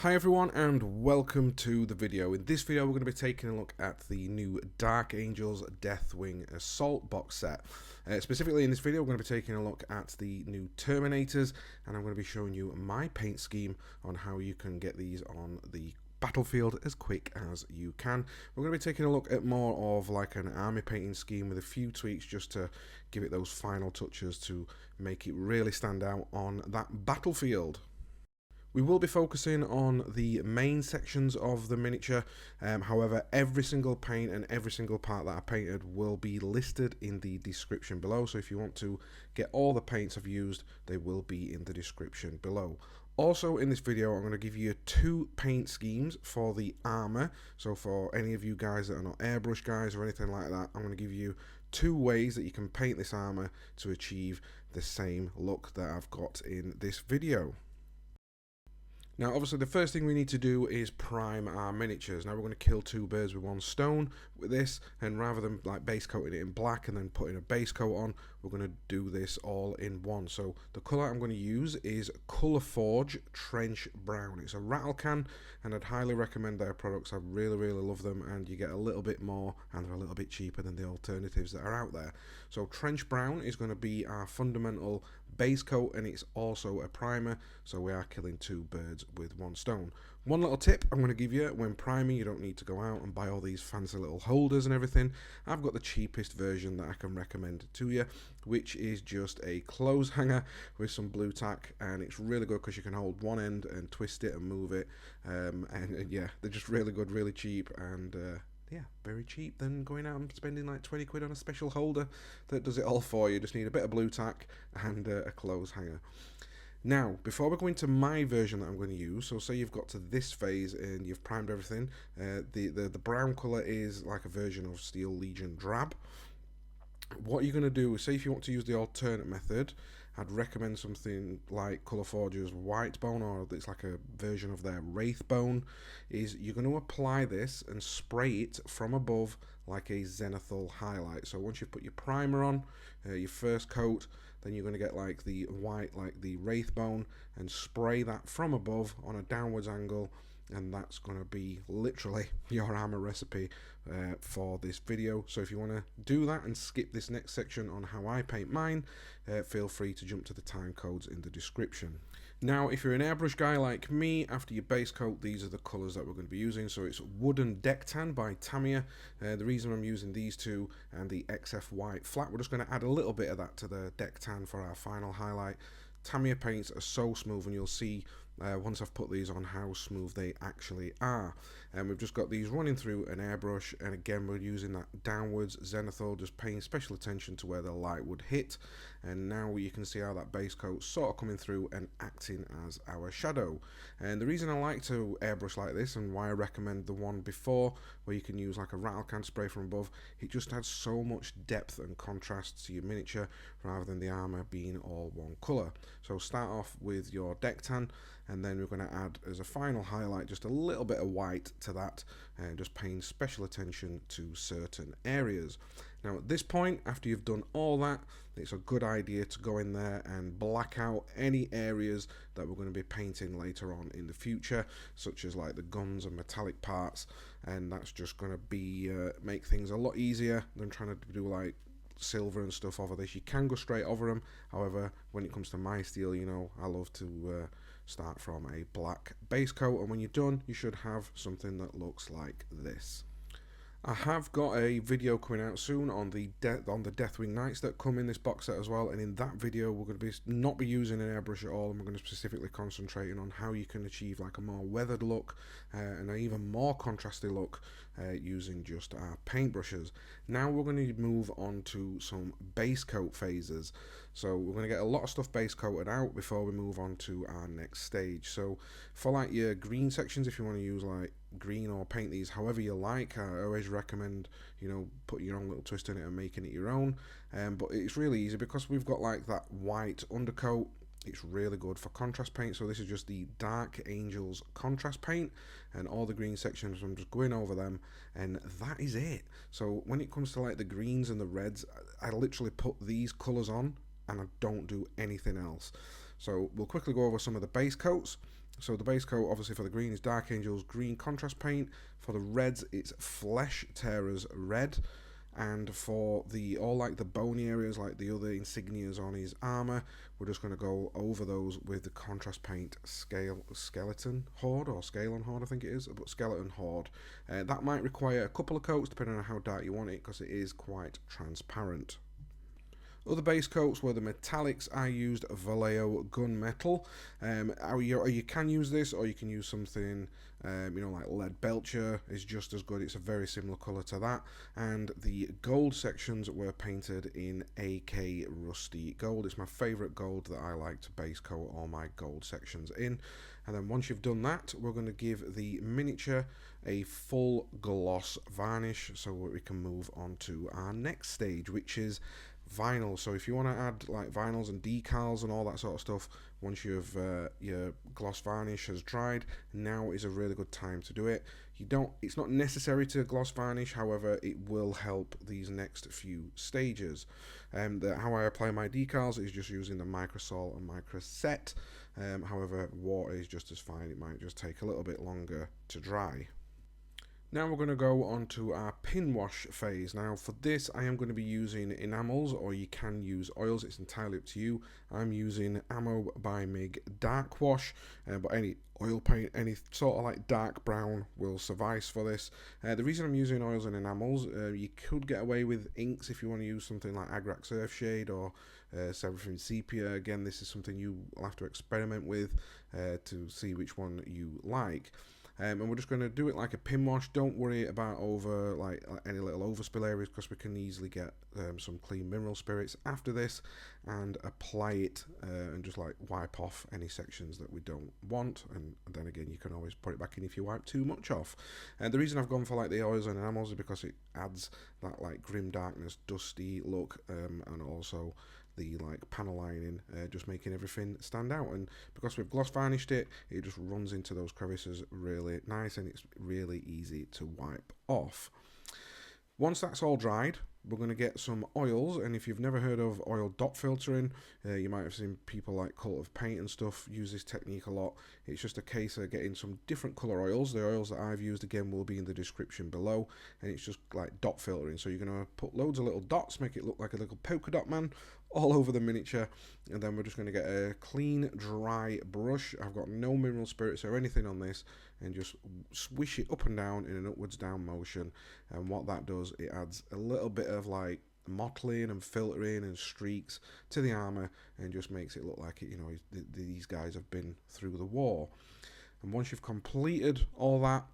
Hi everyone and welcome to the video. In this video we're going to be taking a look at the new Dark Angels Deathwing Assault box set. Specifically in this video we're going to be taking a look at the new Terminators, and I'm going to be showing you my paint scheme on how you can get these on the battlefield as quick as you can. We're going to be taking a look at more of like an army painting scheme with a few tweaks just to give it those final touches to make it really stand out on that battlefield. We will be focusing on the main sections of the miniature, however every single paint and every single part that I painted will be listed in the description below, so if you want to get all the paints I've used, they will be in the description below. Also in this video I'm going to give you two paint schemes for the armour, so for any of you guys that are not airbrush guys or anything like that, I'm going to give you two ways that you can paint this armour to achieve the same look that I've got in this video. Now obviously the first thing we need to do is prime our miniatures. Now we're going to kill two birds with one stone with this, and rather than like base coating it in black and then putting a base coat on, we're going to do this all in one. So the colour I'm going to use is Colour Forge Trench Brown. It's a rattle can and I'd highly recommend their products. I really love them, and you get a little bit more and they're a little bit cheaper than the alternatives that are out there. So Trench Brown is going to be our fundamental base coat, and it's also a primer, so we are killing two birds with one stone. One little tip I'm going to give you: when priming, you don't need to go out and buy all these fancy little holders and everything. I've got the cheapest version that I can recommend to you, which is just a clothes hanger with some blue tack, and it's really good because you can hold one end and twist it and move it, and yeah, they're just really good, really cheap, and yeah, very cheap than going out and spending like 20 quid on a special holder that does it all for you. Just need a bit of blue tack and a clothes hanger. Now, before we go into my version that I'm going to use, so say you've got to this phase and you've primed everything, the brown colour is like a version of Steel Legion Drab. What you're going to do is, say if you want to use the alternate method, I'd recommend something like Colour Forge's White Bone, or it's like a version of their Wraith Bone. Is you're going to apply this and spray it from above like a zenithal highlight. So once you've put your primer on, your first coat, then you're going to get like the white, like the Wraith Bone, and spray that from above on a downwards angle, and that's going to be literally your armor recipe for this video. So if you want to do that and skip this next section on how I paint mine, feel free to jump to the time codes in the description. Now if you're an airbrush guy like me, after your base coat, these are the colours that we're going to be using. So it's Wooden Deck Tan by Tamiya. The reason I'm using these two and the XF White Flat, we're just going to add a little bit of that to the Deck Tan for our final highlight. Tamiya paints are so smooth, and you'll see once I've put these on how smooth they actually are. And we've just got these running through an airbrush, and again we're using that downwards zenithal, just paying special attention to where the light would hit. And now you can see how that base coat sort of coming through and acting as our shadow. And the reason I like to airbrush like this, and why I recommend the one before where you can use like a rattle can spray from above, it just adds so much depth and contrast to your miniature rather than the armour being all one colour. So start off with your deck tan, and then we're going to add as a final highlight just a little bit of white to that, and just paying special attention to certain areas. Now at this point, after you've done all that, it's a good idea to go in there and black out any areas that we're going to be painting later on in the future, such as like the guns and metallic parts, and that's just going to be make things a lot easier than trying to do like silver and stuff over this. You can go straight over them, however when it comes to my steel, you know, I love to start from a black base coat, and when you're done you should have something that looks like this. I have got a video coming out soon on the Deathwing Knights that come in this box set as well, and in that video we're going to not be using an airbrush at all, and we're going to specifically concentrating on how you can achieve like a more weathered look and an even more contrasty look using just our paintbrushes. Now we're going to move on to some base coat phases. So we're going to get a lot of stuff base coated out before we move on to our next stage. So for like your green sections, if you want to use like green or paint these however you like, I always recommend, you know, putting your own little twist in it and making it your own. But it's really easy because we've got like that white undercoat. It's really good for contrast paint. So this is just the Dark Angels contrast paint, and all the green sections I'm just going over them, and that is it. So when it comes to like the greens and the reds, I literally put these colours on and I don't do anything else. So we'll quickly go over some of the base coats. So the base coat, obviously for the green, is Dark Angels green contrast paint. For the reds, it's Flesh Tearers red. And for the the bony areas, like the other insignias on his armour, we're just going to go over those with the contrast paint skeleton horde, or scalon horde I think it is, but skeleton horde. That might require a couple of coats depending on how dark you want it, because it is quite transparent. Other base coats were the metallics. I used Vallejo gunmetal. You can use this, or you can use something, like lead belcher is just as good. It's a very similar colour to that. And the gold sections were painted in AK Rusty Gold. It's my favourite gold that I like to base coat all my gold sections in. And then once you've done that, we're going to give the miniature a full gloss varnish, so we can move on to our next stage, which is vinyl. So if you want to add like vinyls and decals and all that sort of stuff, once you've your gloss varnish has dried, now is a really good time to do it. It's not necessary to gloss varnish, however it will help these next few stages. How I apply my decals is just using the microsol and microset. However, water is just as fine. It might just take a little bit longer to dry. Now we're going to go on to our pin wash phase. Now for this I am going to be using enamels, or you can use oils, it's entirely up to you. I'm using Ammo by MIG Dark Wash, but any oil paint, any sort of like dark brown will suffice for this. The reason I'm using oils and enamels, you could get away with inks if you want to use something like Agrax Earthshade or Seraphim Sepia. Again, this is something you will have to experiment with to see which one you like. And we're just going to do it like a pin wash. Don't worry about any little overspill areas, because we can easily get some clean mineral spirits after this and apply it and just like wipe off any sections that we don't want. And then again, you can always put it back in if you wipe too much off. And the reason I've gone for like the oils and enamels is because it adds that like grim darkness, dusty look, and also the like panel lining, just making everything stand out. And because we've gloss varnished it, it just runs into those crevices really nice, and it's really easy to wipe off. Once that's all dried, we're going to get some oils. And if you've never heard of oil dot filtering, you might have seen people like Cult of Paint and stuff use this technique a lot. It's just a case of getting some different colour oils. The oils that I've used, again, will be in the description below, and it's just like dot filtering. So you're going to put loads of little dots, make it look like a little polka dot man all over the miniature, and then we're just going to get a clean dry brush. I've got no mineral spirits or anything on this, and just swish it up and down in an upwards down motion. And what that does, it adds a little bit of like mottling and filtering and streaks to the armor, and just makes it look like it, these guys have been through the war. And once you've completed all that,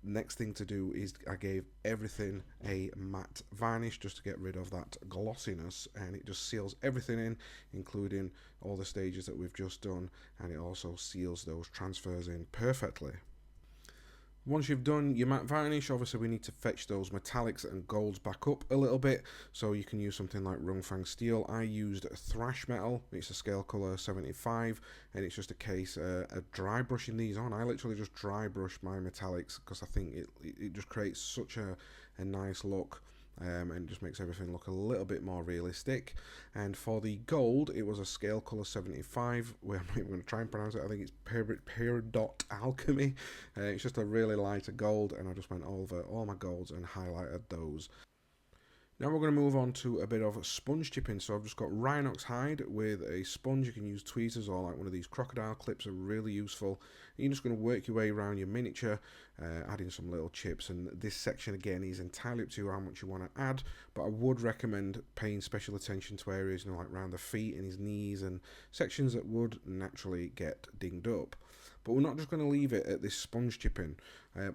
next thing to do is I gave everything a matte varnish just to get rid of that glossiness, and it just seals everything in, including all the stages that we've just done, and it also seals those transfers in perfectly. Once you've done your matte varnish, obviously we need to fetch those metallics and golds back up a little bit, so you can use something like Rungfang Steel. I used Thrash Metal, it's a scale colour 75, and it's just a case of dry brushing these on. I literally just dry brush my metallics, because I think it just creates such a nice look. And just makes everything look a little bit more realistic. And for the gold, it was a scale colour 75. I'm not even going to try and pronounce it. I think it's peridot alchemy. It's just a really lighter gold, and I just went over all my golds and highlighted those. Now we're going to move on to a bit of sponge chipping. So I've just got Rhinox hide with a sponge. You can use tweezers or like one of these crocodile clips, are really useful. You're just going to work your way around your miniature, adding some little chips. And this section again is entirely up to you how much you want to add, but I would recommend paying special attention to areas, like around the feet and his knees, and sections that would naturally get dinged up. But we're not just going to leave it at this sponge chipping.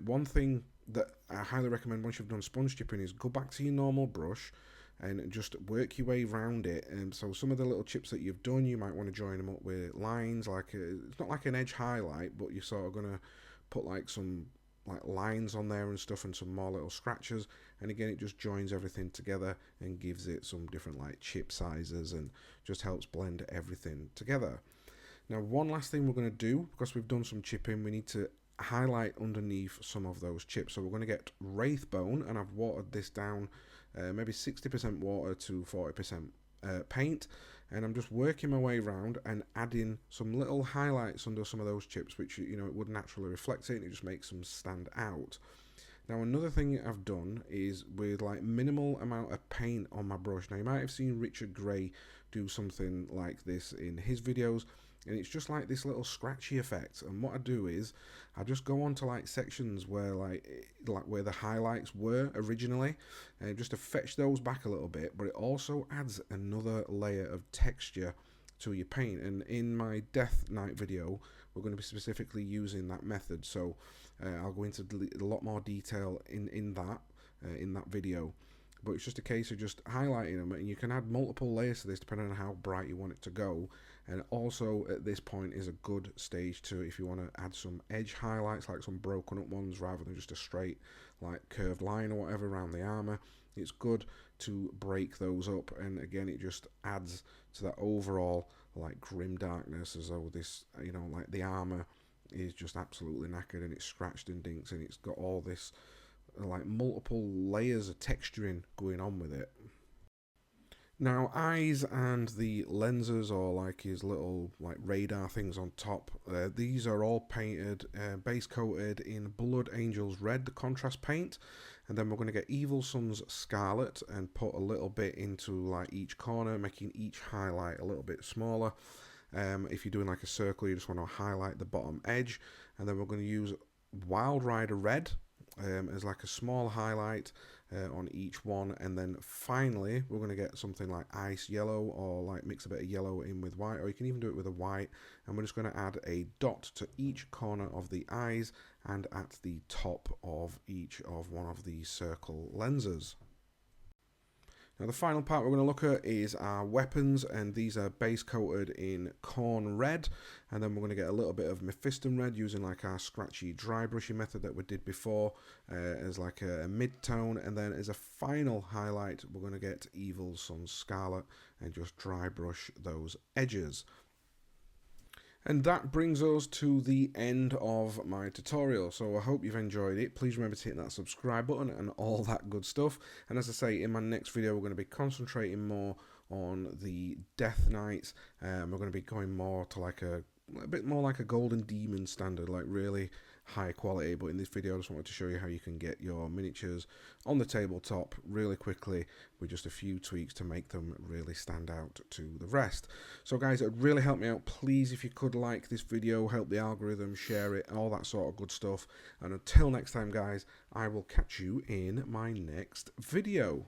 One thing that I highly recommend once you've done sponge chipping is go back to your normal brush and just work your way around it. And so some of the little chips that you've done, you might want to join them up with lines, it's not like an edge highlight, but you're sort of going to put like some like lines on there and stuff, and some more little scratches. And again, it just joins everything together and gives it some different like chip sizes, and just helps blend everything together. Now, one last thing we're going to do, because we've done some chipping, we need to highlight underneath some of those chips. So we're going to get wraith bone, and I've watered this down, maybe 60% water to 40% paint, and I'm just working my way around and adding some little highlights under some of those chips, which, you know, it would naturally reflect it, and it just makes them stand out. Now, another thing I've done is with like minimal amount of paint on my brush. Now, you might have seen Richard Gray do something like this in his videos, and it's just like this little scratchy effect. And what I do is I just go on to like sections where like where the highlights were originally, just to fetch those back a little bit, but it also adds another layer of texture to your paint. And in my Death Knight video, we're going to be specifically using that method, so I'll go into a lot more detail in that video. But it's just a case of just highlighting them, and you can add multiple layers to this depending on how bright you want it to go. And also at this point is a good stage to, if you want to add some edge highlights, like some broken up ones rather than just a straight like curved line or whatever around the armour. It's good to break those up, and again it just adds to that overall like grim darkness, as though this, you know, like the armour is just absolutely knackered and it's scratched and dinks, and it's got all this like multiple layers of texturing going on with it. Now, eyes and the lenses, or like his little like radar things on top, these are all painted, base coated in Blood Angels Red, the contrast paint, and then we're going to get Evil Sun's Scarlet and put a little bit into like each corner, making each highlight a little bit smaller. If you're doing like a circle, you just want to highlight the bottom edge, and then we're going to use Wild Rider Red as like a small highlight on each one, and then finally we're going to get something like Ice Yellow, or like mix a bit of yellow in with white, or you can even do it with a white, and we're just going to add a dot to each corner of the eyes and at the top of each of one of the circle lenses. Now, the final part we're going to look at is our weapons, and these are base coated in Corn Red, and then we're going to get a little bit of Mephiston Red using like our scratchy dry brushing method that we did before as like a mid-tone, and then as a final highlight we're going to get Evil Sun's Scarlet and just dry brush those edges. And that brings us to the end of my tutorial, so I hope you've enjoyed it. Please remember to hit that subscribe button and all that good stuff. And as I say, in my next video we're going to be concentrating more on the Death Knights. We're going to be going more to like a bit more like a Golden Demon standard, like really high quality. But in this video I just wanted to show you how you can get your miniatures on the tabletop really quickly with just a few tweaks to make them really stand out to the rest. So guys, it would really help me out. Please, if you could, like this video, help the algorithm, share it, all that sort of good stuff. And until next time guys, I will catch you in my next video.